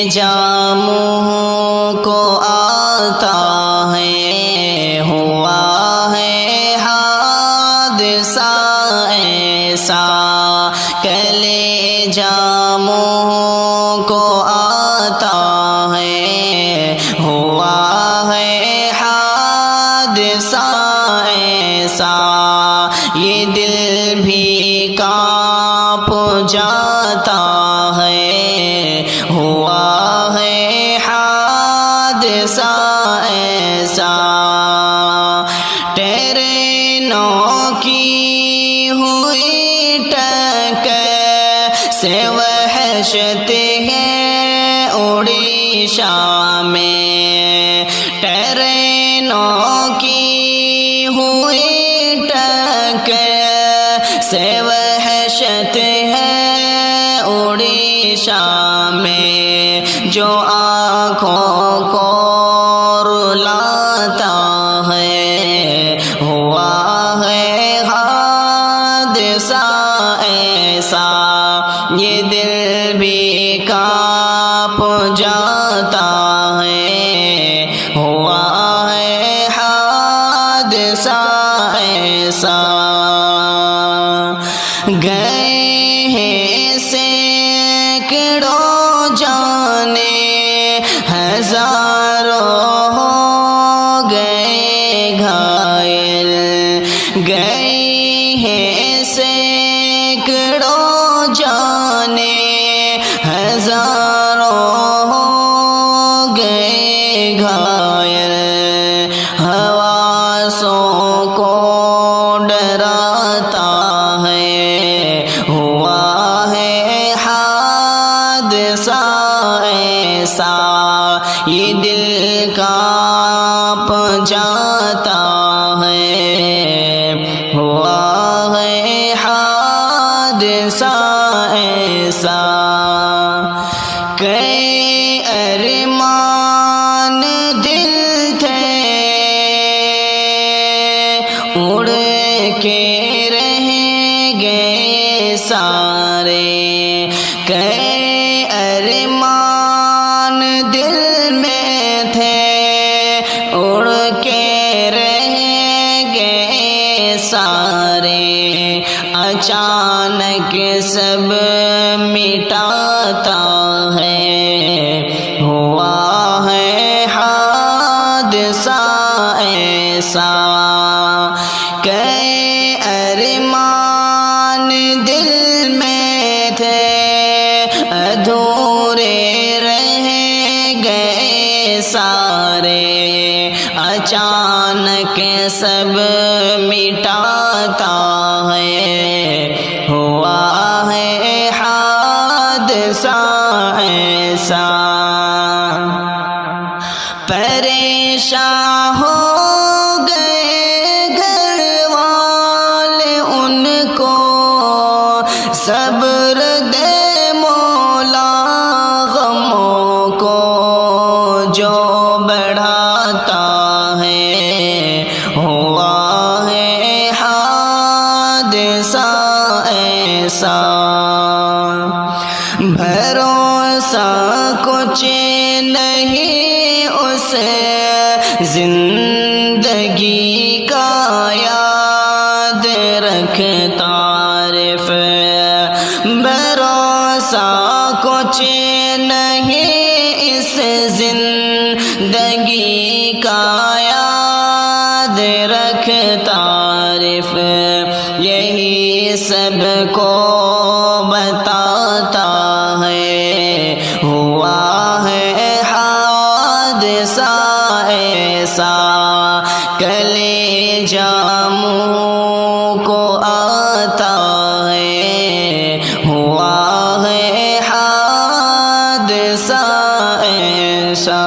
जामुं को आता है, हुआ है हादसा ऐसा। कले जामुं को आता है, हुआ है हादसा ऐसा। ये दिल भी कांप जाता है, हुआ है हादसा ऐसा। ट्रेनों की हुई टक्कर से वहशत है उड़ीसा में। ट्रेनों की हुई टक्कर से वहशत है उड़ीसा में। जो आँखों को रुलाता है, हुआ है हादसा ऐसा। ये दिल भी कांप जाता है, हुआ है हादसा ऐसा। गए हैं सैकड़ों जाने, हजारों हो गए घायल। गए हैं सैकड़ों जाने, हजारों हो गए घायल। हवासों को डराता है, हुआ है हादसा ऐसा। ये दिल कांप जाता है, हुआ है हादसा ऐसा। कई अरमान दिल थे, उड़ के रह गए सारे। कई अरमान दिल में थे, उड़ के रह गए सारे। अचानक सब मिटाता है, हुआ है हादसा ऐसा। कई अरमान दिल में थे, अधूरे रह गए सारे। अचानक सब मिटाता है, हुआ है हादसा ऐसा। परेशान हो गए घर वाले, उनको सब्र दे मौला। गमों को जो बढ़ाता है, हुआ है हादसा ऐसा। भरोसा कुछ नहीं उस जिंदगी का, याद रख तारीफ। भरोसा कुछ नहीं इस जिंदगी का, याद रख तारीफ। यही सबको बताता है, हुआ है हादसा ऐसा। कले जामुं को आता है, हुआ है हादसा ऐसा।